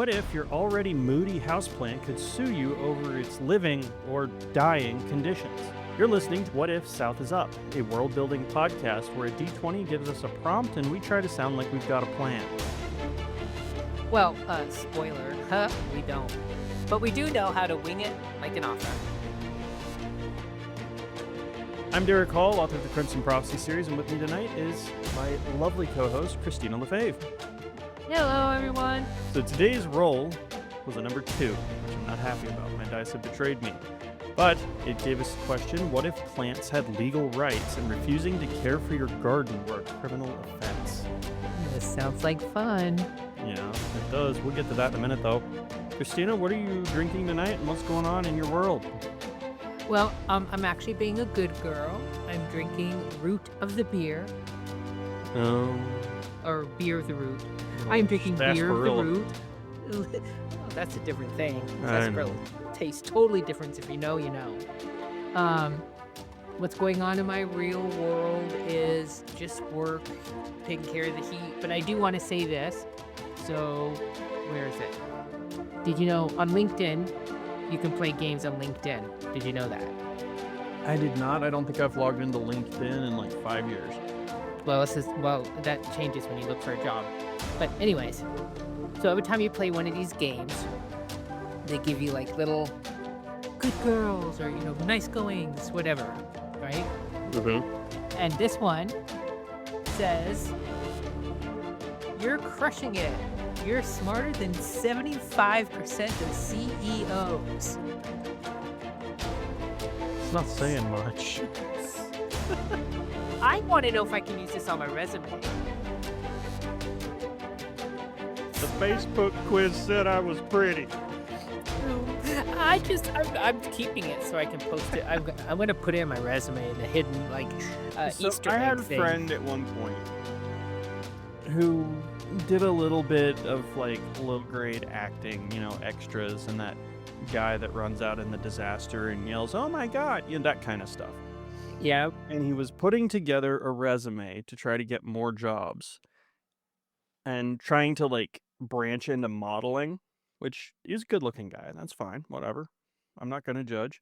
what if your already moody houseplant could sue you over its living or dying conditions? You're listening to What If South is Up, a world-building podcast where a D20 gives us a prompt and we try to sound like we've got a plan. Well, spoiler, we don't. But we do know how to wing it like an author. I'm Derrick Hall, author of the Crimson Prophecy series, and with me tonight is my lovely co-host, Christina Lefebvre. Hello, everyone. So today's roll was a number 2, which I'm not happy about. My dice have betrayed me. But it gave us the question, what if plants had legal rights and refusing to care for your garden were a criminal offense? This sounds like fun. Yeah, it does. We'll get to that in a minute, though. Christina, what are you drinking tonight, and what's going on in your world? Well, I'm actually being a good girl. I'm drinking Root of the Beer. Or Beer of the Root. I'm drinking Beer of the Root. Oh, that's a different thing. Sarsaparilla tastes totally different. If you know, you know. What's going on in my real world is just work, taking care of the heat. But I do want to say this. So, where is it? Did you know on LinkedIn, you can play games on LinkedIn? Did you know that? I did not. I don't think I've logged into LinkedIn in like 5 years. Well, that changes when you look for a job. But anyways, so every time you play one of these games, they give you like little good girls or, nice goings, whatever, right? Mm-hmm. And this one says, you're crushing it. You're smarter than 75% of CEOs. It's not saying much. I want to know if I can use this on my resume. The Facebook quiz said I was pretty. I'm keeping it so I can post it. I'm going to put it in my resume in the hidden, So Easter egg I had a thing. friend at one point who did a little bit of low grade acting, extras, and that guy that runs out in the disaster and yells, "Oh my God," that kind of stuff. Yeah. And he was putting together a resume to try to get more jobs and trying to branch into modeling, which he's a good looking guy. That's fine. Whatever. I'm not going to judge.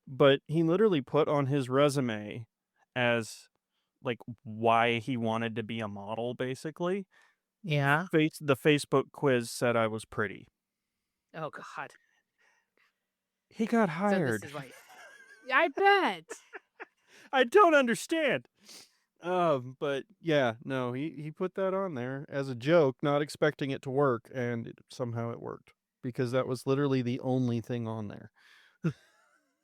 But he literally put on his resume as why he wanted to be a model, basically. Yeah. The Facebook quiz said I was pretty. Oh, God. He got hired. So this is I bet. I don't understand. But yeah, no, he put that on there as a joke, not expecting it to work, and somehow it worked because that was literally the only thing on there.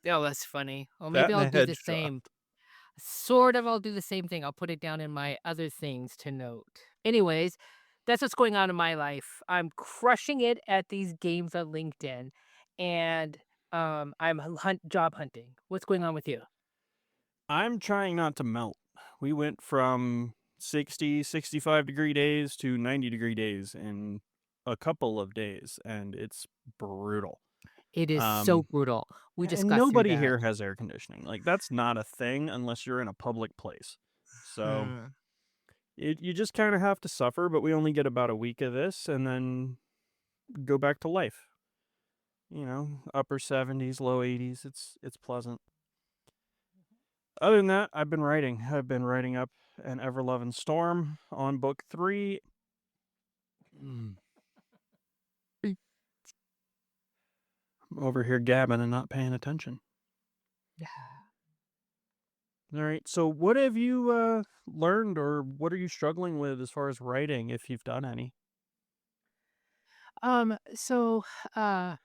Oh, that's funny. Well, maybe I'll do the same. Sort of, I'll do the same thing. I'll put it down in my other things to note. Anyways, that's what's going on in my life. I'm crushing it at these games on LinkedIn, and I'm job hunting. What's going on with you? I'm trying not to melt. We went from 60, 65 degree days to 90 degree days in a couple of days, and it's brutal. It is so brutal. We just got nobody through that. here has air conditioning. That's not a thing unless you're in a public place. So you just kind of have to suffer, but we only get about a week of this and then go back to life. Upper 70s, low 80s. It's pleasant. Other than that, I've been writing. I've been writing up An Ever-Loving Storm on book 3. I'm over here gabbing and not paying attention. All right, so what have you learned, or what are you struggling with as far as writing, if you've done any? So I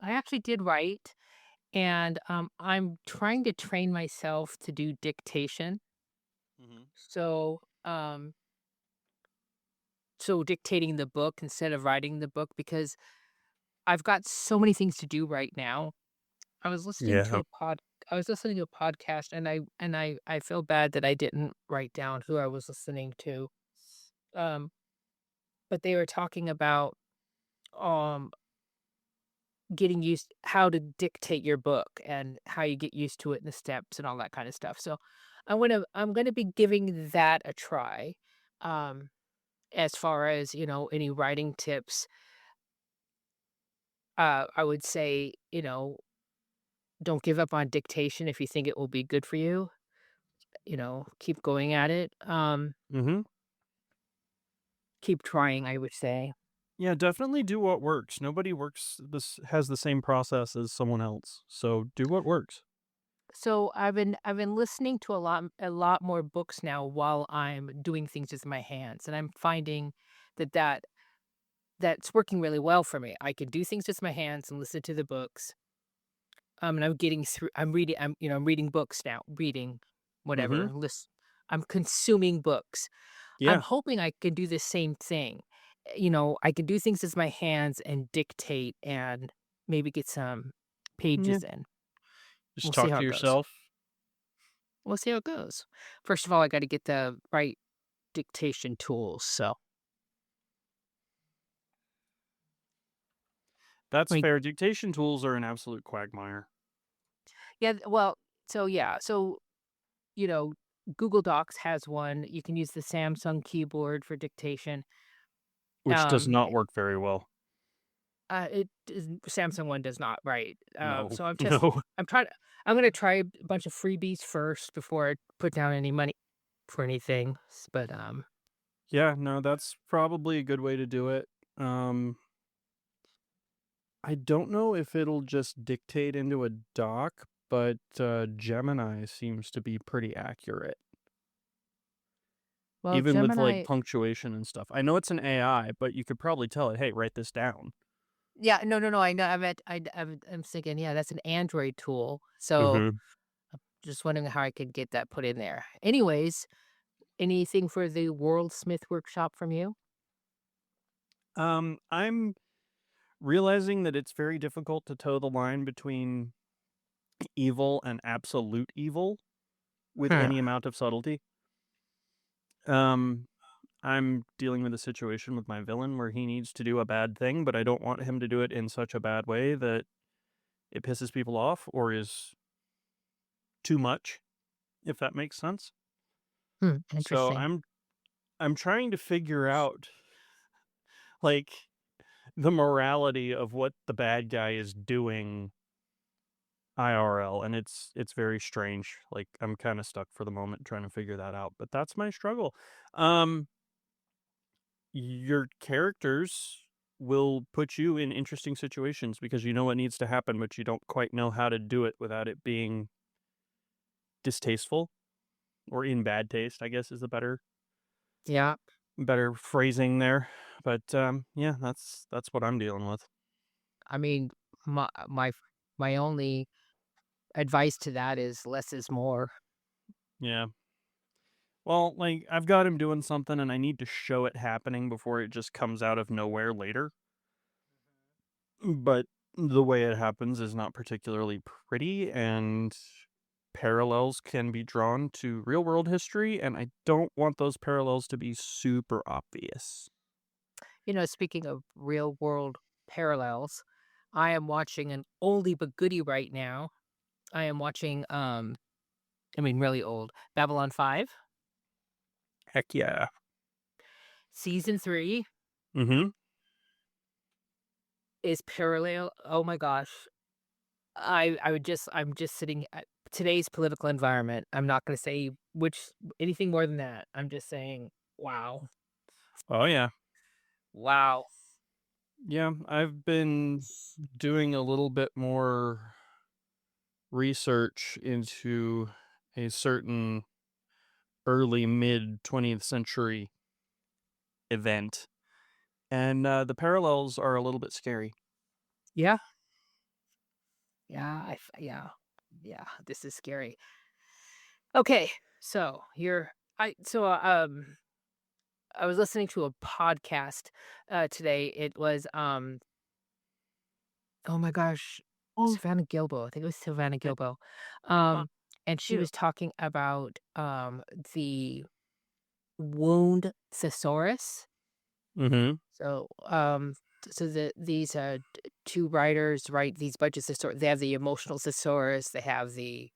actually did write, and I'm trying to train myself to do dictation. So dictating the book instead of writing the book, because I've got so many things to do right now. I was listening to a podcast, and I feel bad that I didn't write down who I was listening to. But they were talking about getting used how to dictate your book and how you get used to it and the steps and all that kind of stuff. So I'm gonna be giving that a try. As far as any writing tips, I would say, don't give up on dictation if you think it will be good for you. Keep going at it. Mm-hmm. Keep trying, I would say. Yeah, definitely do what works. Nobody has the same process as someone else. So do what works. So I've been listening to a lot more books now while I'm doing things with my hands, and I'm finding that that's working really well for me. I can do things with my hands and listen to the books. And I'm getting through. I'm reading books now. Reading, Mm-hmm. whatever. Listen, I'm consuming books. I'm Yeah. hoping I can do the same thing. I can do things with my hands and dictate and maybe get some Yeah. pages in. Just We'll see talk how to it goes. yourself. We'll see how it goes. First of all, I got to get the right dictation tools. So, That's I mean, fair. Dictation tools are an absolute quagmire. yeah. Well, so yeah. So, you know, Google Docs has one. You can use the Samsung keyboard for dictation. Which does Um, not work very well. Samsung one does not, right? No. So No. I'm trying. I'm gonna try a bunch of freebies first before I put down any money for anything. But Yeah, no, that's probably a good way to do it. I don't know if it'll just dictate into a doc, but Gemini seems to be pretty accurate. well, Even with like Gemini. punctuation and stuff. I know it's an AI, but you could probably tell it, hey, write this down. Yeah, no, no, no. I know. I'm thinking, yeah, that's an Android tool. So Mm-hmm. just wondering how I could get that put in there. Anyways, anything for the Worldsmith workshop from you? I'm realizing that it's very difficult to toe the line between evil and absolute evil with Huh. any amount of subtlety. Um, I'm dealing with a situation with my villain where he needs to do a bad thing, but I don't want him to do it in such a bad way that it pisses people off or is too much, if that makes sense. So Interesting. I'm trying to figure out like the morality of what the bad guy is doing IRL, and it's very strange. Like I'm kind of stuck for the moment trying to figure that out, but that's my struggle. Your characters will put you in interesting situations because you know what needs to happen, but you don't quite know how to do it without it being distasteful or in bad taste, I guess is the Yeah. better phrasing there. But yeah, that's what I'm dealing with. I mean, my only advice to that is less is more. Yeah. Well, like I've got him doing something and I need to show it happening before it just comes out of nowhere later. But the way it happens is not particularly pretty, and parallels can be drawn to real world history, and I don't want those parallels to be super obvious. Speaking of real world parallels, I am watching an oldie but goodie right now. I am watching really old, Babylon 5, Heck yeah. season 3 Mm-hmm. is parallel. Oh my gosh. I'm just sitting at today's political environment. I'm not going to say anything more than that. I'm just saying, wow. Oh yeah. Wow. Yeah, I've been doing a little bit more research into a certain early mid 20th century event, and the parallels are a little bit scary. Yeah. Yeah. Yeah, this is scary. Okay. So, I was listening to a podcast today. It was oh my gosh, Oh, Savannah Gilbo. I think it was Savannah it, Gilbo. uh, And she yeah. was talking about the wound thesaurus. Mm-hmm. So these two writers write these bunches of stories. They have the emotional thesaurus, they have the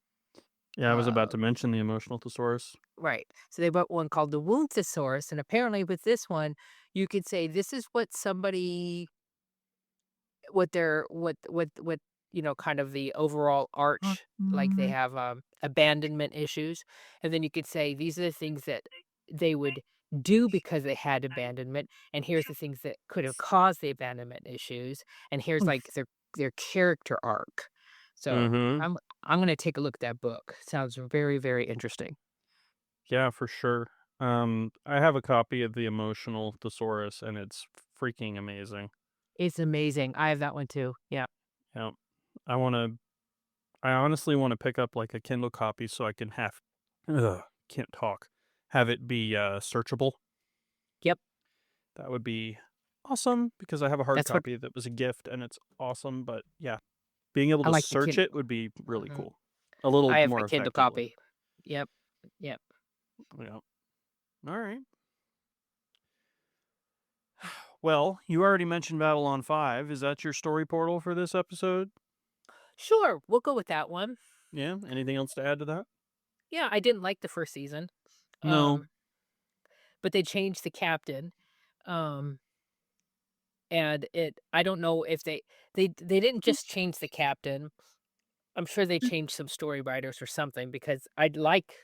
Yeah, I was about uh to mention the emotional thesaurus. right. So they wrote one called the wound thesaurus, and apparently with this one, you could say this is what somebody what their what kind of the overall arch, like they have abandonment issues, and then you could say these are the things that they would do because they had abandonment, and here's the things that could have caused the abandonment issues, and here's like their character arc. So Mm-hmm. I'm gonna take a look at that book. Sounds very, very interesting. Yeah, for sure. I have a copy of the Emotional Thesaurus, and it's freaking amazing. It's amazing. I have that one too. Yeah. Yeah, I want to. I honestly want to pick up like a Kindle copy so I can can't talk. Have it be searchable. Yep. That would be awesome because I have a hard That's what copy that was a gift and it's awesome. But yeah, being able I to like the search Kindle. it would be really Mhm. cool. A little I have my more Kindle effectively. copy. Yep. Yep. Yeah. All right. Well, you already mentioned Babylon 5. Is that your story portal for this episode? Sure, we'll go with that one. Yeah. Anything else to add to that? Yeah, I didn't like the first season. No. But they changed the captain. Um, and I don't know if they didn't just change the captain. I'm sure they changed some story writers or something because I like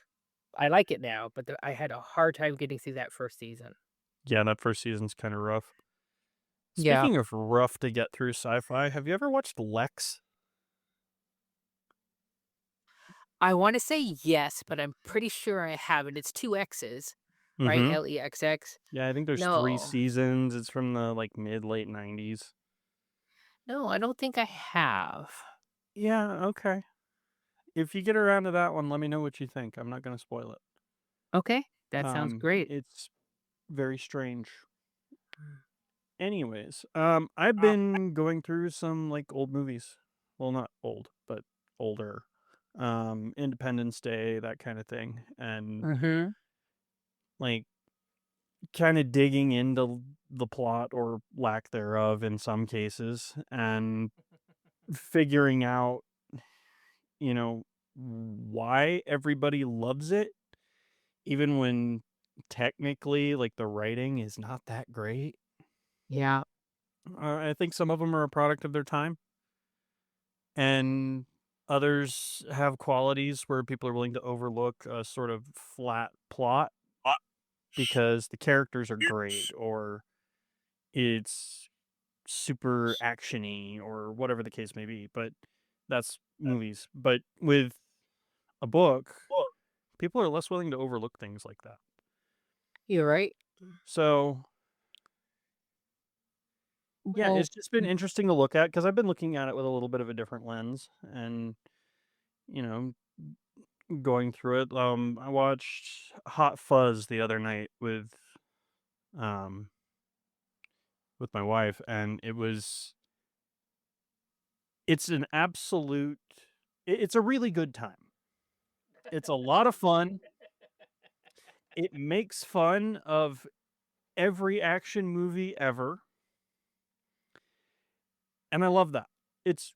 it now, but I had a hard time getting through that first season. Yeah, that first season's kind of rough. Yeah. Speaking of rough to get through sci-fi, have you ever watched Lex? I want to say yes, but I'm pretty sure I haven't. It's two X's, right? Mm-hmm. LEXX. Yeah, I think there's 3 No. seasons. It's from the like mid-late 90s. No, I don't think I have. Yeah, okay. If you get around to that one, let me know what you think. I'm not going to spoil it. Okay, that sounds great. It's very strange. Anyways, I've been going through some like old movies. Well, not old, but older. Independence Day, that kind of thing. And Mm-hmm. like kind of digging into the plot or lack thereof in some cases and figuring out, why everybody loves it, even when technically like the writing is not that great. Yeah. I think some of them are a product of their time, and others have qualities where people are willing to overlook a sort of flat plot because the characters are great or it's super actiony or whatever the case may be. But that's movies. But with a book, people are less willing to overlook things like that. You're right. So yeah, Well, it's just been interesting to look at because I've been looking at it with a little bit of a different lens and, you know, going through it. I watched Hot Fuzz the other night um with my wife, and it's an absolute it's a really good time. It's a lot of fun. It makes fun of every action movie ever. And I love that. It's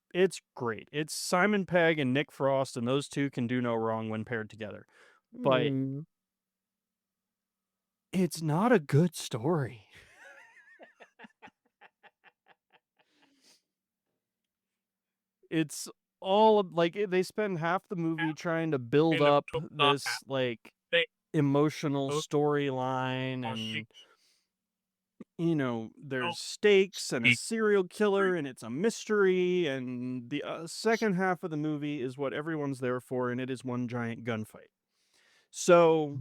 great. It's Simon Pegg and Nick Frost, and those two can do no wrong when paired together. But it's not a good story. It's all like they spend half the movie trying to build up this like emotional storyline, and there's stakes and a serial killer and it's a mystery, and the second half of the movie is what everyone's there for, and it is one giant gunfight. So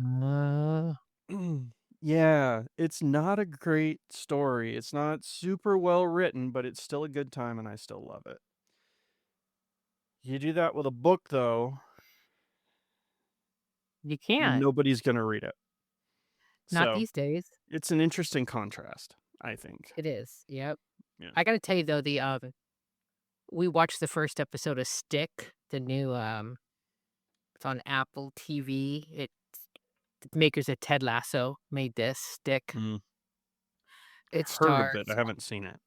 yeah, it's not a great story. It's not super well written, but it's still a good time and I still love it. You do that with a book though, you can't. nobody's gonna read it. Not So these days. it's an interesting contrast, I think. It is. Yep. Yeah. I gotta tell you though, we watched the first episode of Stick, the new it's on Apple TV. The makers of Ted Lasso made this Stick. It Heard of it. I haven't seen it.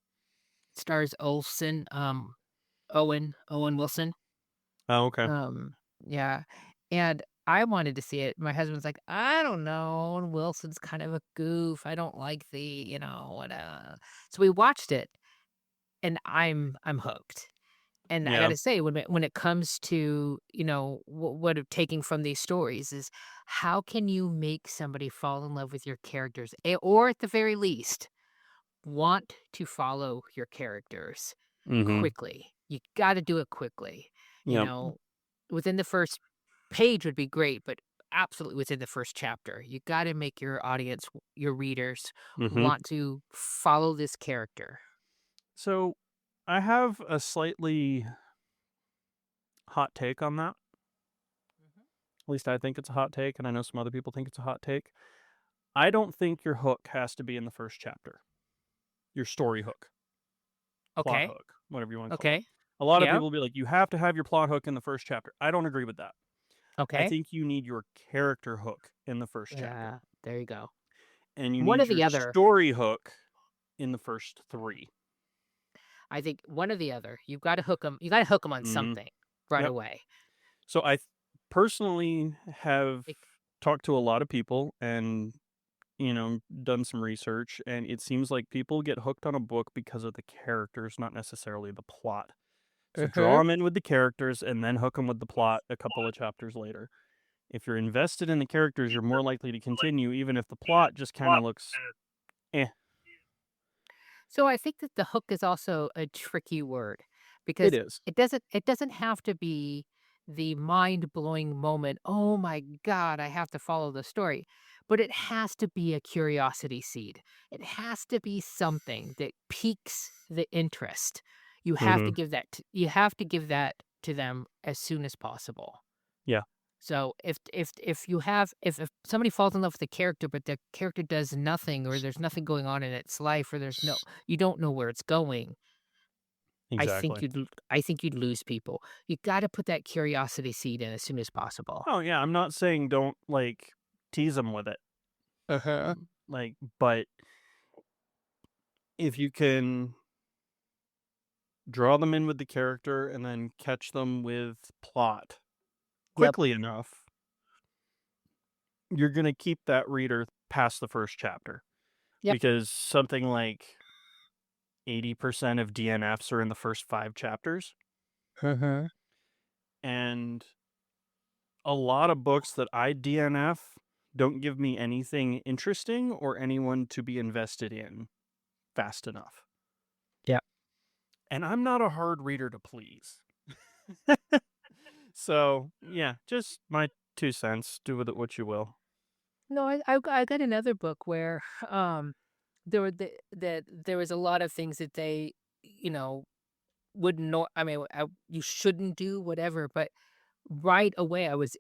Stars Olsen, Owen Wilson. Oh, okay. Yeah. And I wanted to see it. My husband's like, I don't know. Owen Wilson's kind of a goof. I don't like the, what. So we watched it. and I'm hooked. And I Yeah. gotta say, when it comes to, what of taking from these stories is how can you make somebody fall in love with your characters, or at the very least, want to follow your characters Mm-hmm. quickly? You gotta do it quickly. You Yep. know, within the first page would be great, but absolutely within the first chapter. You gotta make your audience, your readers, Mm-hmm. want to follow this character. So I have a slightly hot take on that. At least I think it's a hot take, and I know some other people think it's a hot take. I don't think your hook has to be in the first chapter. Your story hook. Plot Okay. hook, whatever you want to call it. Okay. A lot of Yeah. people will be like, you have to have your plot hook in the first chapter. I don't agree with that. I Okay. think you need your character hook in the first chapter. Yeah. There you go. And you One need or the your other. story hook in the first 3. I think one or the other. You've got to hook them. You got to hook them on something right Yep. away. So I personally have talked to a lot of people and, done some research, and it seems like people get hooked on a book because of the characters, not necessarily the plot. So draw them in with the characters and then hook them with the plot a couple of chapters later. If you're invested in the characters, you're more likely to continue, even if the plot just kind of looks eh. So I think that the hook is also a tricky word It because is. it doesn't have to be the mind-blowing moment. Oh my God, I have to follow the story. But it has to be a curiosity seed. It has to be something that piques the interest. You have to Mm-hmm. give you have to give that to them as soon as possible. Yeah. So if somebody falls in love with a character, but the character does nothing, or there's nothing going on in its life, or you don't know where it's going, Exactly. I think you'd lose people. You got to put that curiosity seed in as soon as possible. Oh, yeah, I'm not saying don't, tease them with it. Uh-huh. But if you can draw them in with the character and then catch them with plot Yep. quickly enough, you're going to keep that reader past the first chapter. Yep. Because something like 80% of DNFs are in the first 5 chapters. Uh-huh. And a lot of books that I DNF don't give me anything interesting or anyone to be invested in fast enough. Yep. And I'm not a hard reader to please. So, yeah, just my 2 cents. Do with it what you will. No, I got another book where there was a lot of things that they, you know, wouldn't know. I mean, you shouldn't do whatever, but right away I was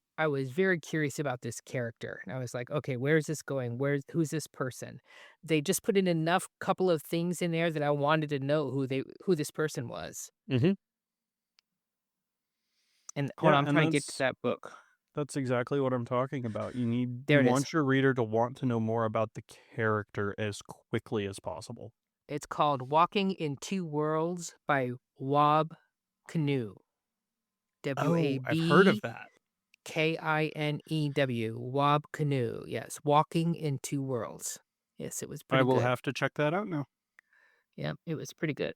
very curious about this character. And I was like, okay, where's this going? Who's this person? They just put in enough couple of things in there that I wanted to know who this person was. Mm-hmm. And hold on, I'm trying to get to that book. That's exactly what I'm talking about. You There it is. want your reader to want to know more about the character as quickly as possible. It's called Walking in Two Worlds by Wab Kinew. I've heard of that. Kinew. Wab Kinew. Yes, Walking in Two Worlds. Yes, it was pretty I will good. have to check that out now. Yeah, it was pretty good.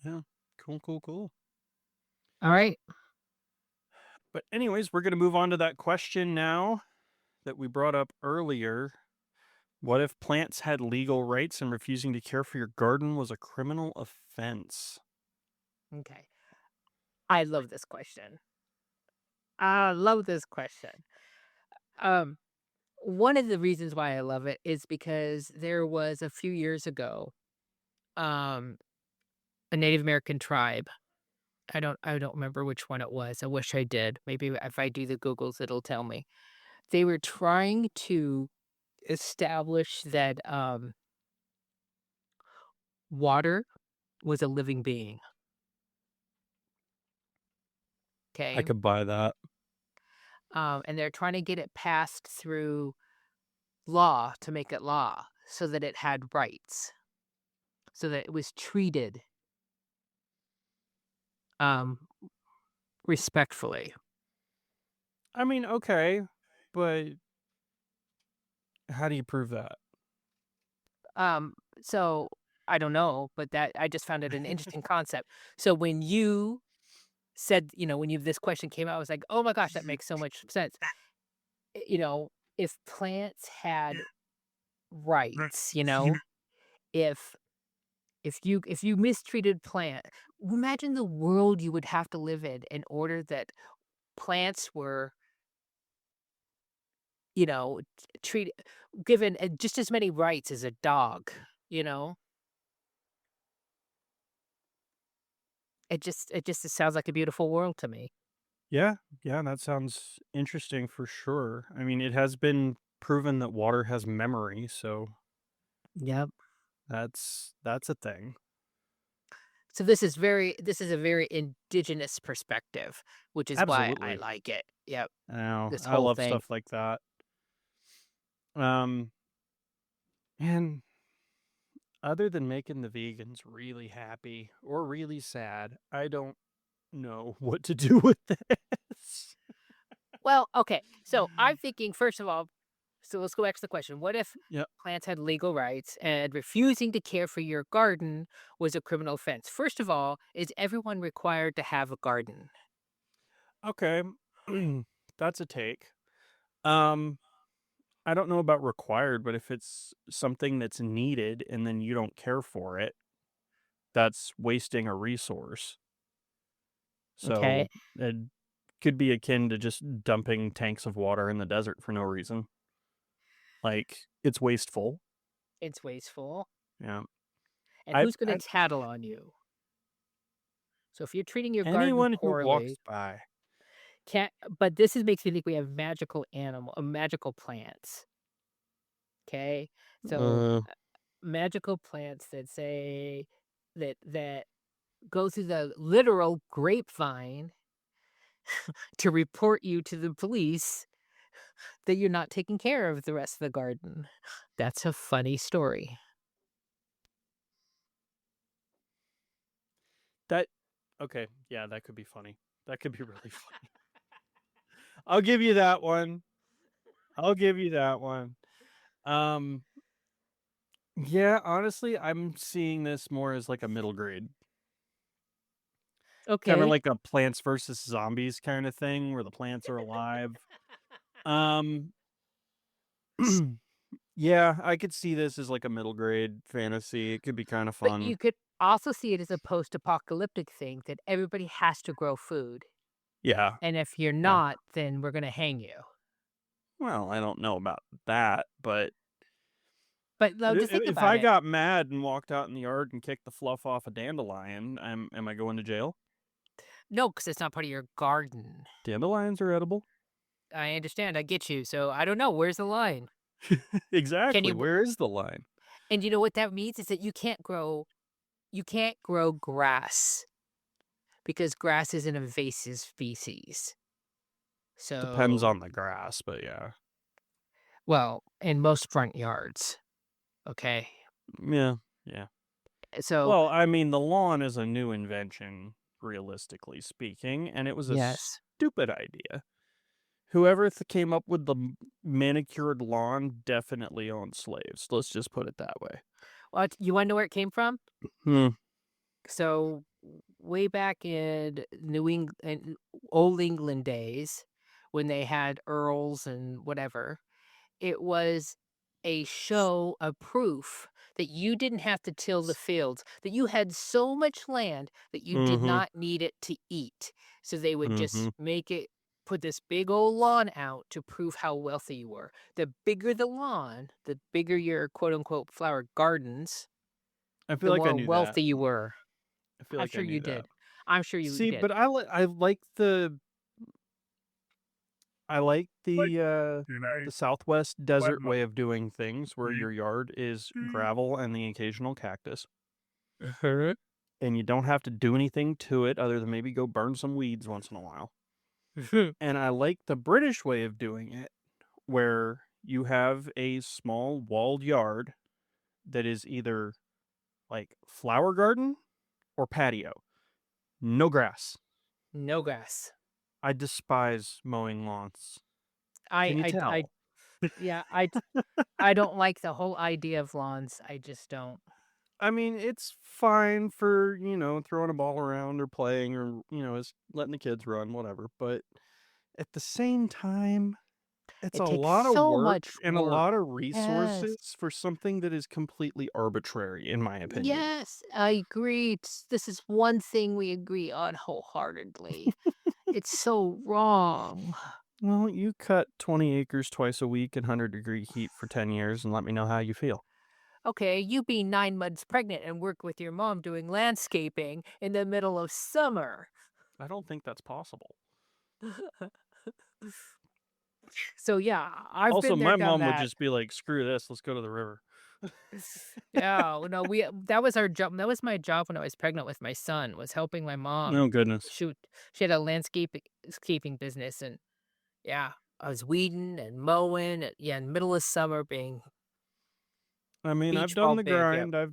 Yeah. Cool. All right. But anyways, we're going to move on to that question now that we brought up earlier. What if plants had legal rights and refusing to care for your garden was a criminal offense? Okay. I love this question. One of the reasons why I love it is because there was a few years ago, a Native American tribe. I don't remember which one it was. I wish I did. Maybe if I do the Googles, it'll tell me. They were trying to establish that water was a living being. Okay. I could buy that. And they're trying to get it passed through law to make it law so that it had rights, so that it was treated respectfully. I mean, okay, but how do you prove that? So I don't know, but I just found it an interesting concept. So when you said, when this question came out, I was like, oh my gosh, that makes so much sense. If plants had rights, if if you mistreated plant, imagine the world you would have to live in order that plants were, treated given just as many rights as a dog, you know? It just sounds like a beautiful world to me. Yeah, yeah, that sounds interesting for sure. I mean, it has been proven that water has memory, so Yep. that's a thing. So this is a very indigenous perspective, which is why I Absolutely. like it. Yep. Now, This I whole love thing. stuff like that. Um, and other than making the vegans really happy or really sad, I don't know what to do with this. Well, okay. So I'm thinking, first of all, so let's go back to the question. What if Yep. plants had legal rights and refusing to care for your garden was a criminal offense? First of all, is everyone required to have a garden? Okay. That's a take. Um, I don't know about required, but if it's something that's needed and then you don't care for it, that's wasting a resource. Okay. So it could be akin to just dumping tanks of water in the desert for no reason. Like, it's wasteful. It's wasteful. Yeah. And I, who's going to I tattle on you? So if you're treating your garden anyone who walks poorly, by. can't, but makes me think we have magical plants. Okay. So Uh, magical plants that say that go through the literal grapevine to report you to the police that you're not taking care of the rest of the garden. That's a funny story. that okay, yeah, that could be funny. That could be really funny. I'll give you that one. I'll give you that one. Um, yeah, honestly, I'm seeing this more as like a middle grade. Kind of Okay. like a Plants versus Zombies kind of thing where the plants are alive. Um, yeah, I could see this as like a middle grade fantasy. It could be kind of But fun. you could also see it as a post-apocalyptic thing that everybody has to grow food. Yeah, And if you're yeah. not, then we're going to hang you. Well, I don't know about that, but But no, just think if about I it. got mad and walked out in the yard and kicked the fluff off a dandelion, am I going to jail? No, because it's not part of your garden. Dandelions are edible. I understand. I get you. So I don't know. Where's the line? Can Exactly. you? Where is the line? And you know what that means is that you can't grow grass because grass is an invasive species. Depends So, on the grass, but yeah. well, in most front yards, okay? Yeah, yeah. So, Well, I mean, the lawn is a new invention, realistically speaking, and it was a yes. stupid idea. Whoever came up with the manicured lawn definitely owned slaves. Let's just put it that way. Well, you want to know where it came from? Hmm. So, way back in Old England days, when they had earls and whatever, it was a show of proof that you didn't have to till the fields, that you had so much land that you did Mm-hmm. not need it to eat. So they would Mm-hmm. just put this big old lawn out to prove how wealthy you were. The bigger the lawn, the bigger your quote unquote flower gardens, I feel the like I more knew that. wealthy you were. I feel I'm like I sure knew you that. did. I'm sure you See, did. but I like the Southwest desert way of doing things, where your yard is gravel and the occasional cactus, and you don't have to do anything to it other than maybe go burn some weeds once in a while. And I like the British way of doing it, where you have a small walled yard that is either like flower garden or patio. No grass. No grass. I despise mowing lawns. Can you I, I, I, tell? yeah, I don't like the whole idea of lawns. I just don't. I mean, it's fine for, throwing a ball around or playing or, is letting the kids run, whatever. But at the same time, it's It a takes lot of so work much and a work. lot of Yes. resources for something that is completely arbitrary, in my opinion. Yes, I agree. This is one thing we agree on wholeheartedly. It's so wrong. Well, you cut 20 acres twice a week in 100-degree heat for 10 years and let me know how you feel. Okay, you being 9 months pregnant and work with your mom doing landscaping in the middle of summer. I don't think that's possible. So yeah, I've Also, been there, my done mom would that. just be like, screw this, let's go to the river. Yeah, no, that was our job. That was my job when I was pregnant with my son, was helping my mom Oh, goodness. shoot. She had a landscaping business, and yeah, I was weeding and mowing. Yeah, in the middle of summer, being I mean, I've beach done ball the big. Yep. grind. I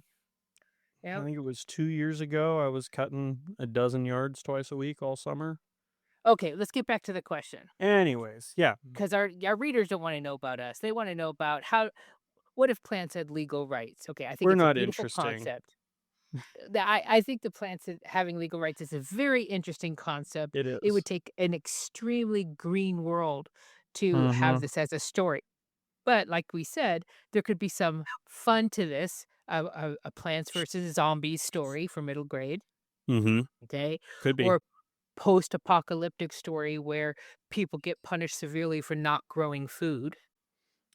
Yep. think it was 2 years ago. I was cutting a dozen yards twice a week all summer. Okay, let's get back to the question. Anyways, yeah. Because our readers don't want to know about us. They want to know about what if plants had legal rights? Okay, I think We're it's a not beautiful interesting. concept. I think the plants having legal rights is a very interesting concept. It is. It would take an extremely green world to have this as a story. But like we said, there could be some fun to this. A plants versus zombies story for middle grade. Mm-hmm. Okay. Could be. Or post-apocalyptic story where people get punished severely for not growing food.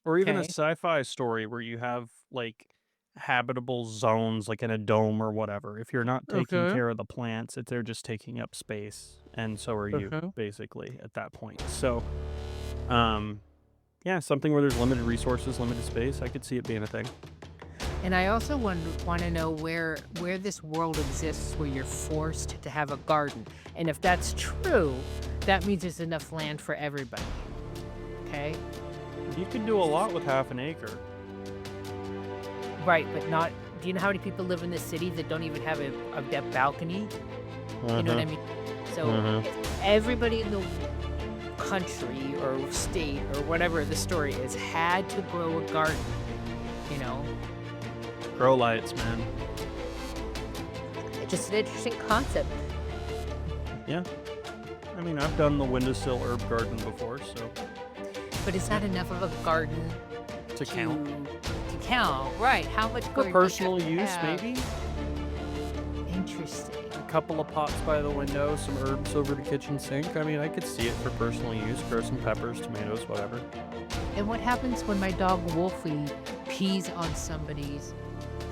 Or even a Okay. sci-fi story where you have, like, habitable zones, like in a dome or whatever. If you're not taking care of the plants, they're just taking up space. And so are you, basically, at that point. So, yeah, something where there's limited resources, limited space, I could see it being a thing. And I also want to know where this world exists where you're forced to have a garden. And if that's true, that means there's enough land for everybody. Okay? You could do a lot with half an acre. Right, but not... Do you know how many people live in this city that don't even have a balcony? You know what I mean? So if everybody in the country or state or whatever the story is had to grow a garden, Grow lights, man. It's just an interesting concept. Yeah. I mean, I've done the windowsill herb garden before, so... But is that enough of a garden to count? To count, right. How much for personal use, maybe? Interesting. A couple of pots by the window, some herbs over the kitchen sink. I mean, I could see it for personal use. Grow some peppers, tomatoes, whatever. And what happens when my dog Wolfie pees on somebody's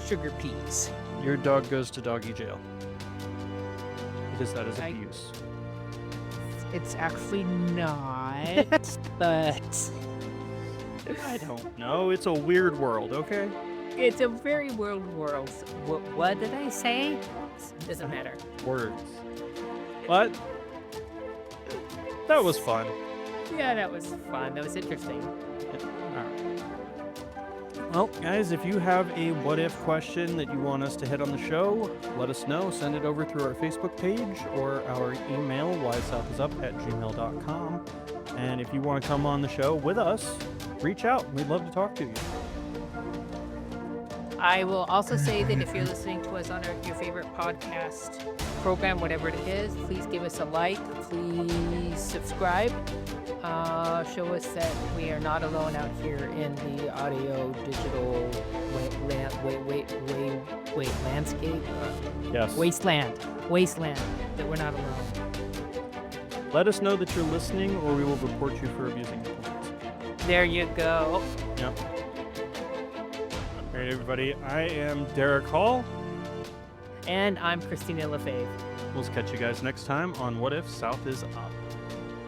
sugar peas? Your dog goes to doggy jail. Because that is abuse. It's actually not, but... I don't know. It's a weird world, okay? It's a very weird world. What did I say? Doesn't matter. Words. What? That was fun. Yeah, that was fun. That was interesting. All right. Well, guys, if you have a what-if question that you want us to hit on the show, let us know. Send it over through our Facebook page or our email, wiseouthisup@gmail.com. And if you want to come on the show with us, reach out. We'd love to talk to you. I will also say that if you're listening to us on your favorite podcast program, whatever it is, please give us a like. Please subscribe. Show us that we are not alone out here in the audio digital landscape. Yes. Wasteland. That we're not alone. Let us know that you're listening, or we will report you for abusing your plants. There you go. Yep. All right, everybody. I am Derrick Hall. And I'm Christina Lefebvre. We'll catch you guys next time on What If South is Up.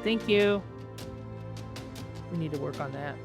Thank you. We need to work on that.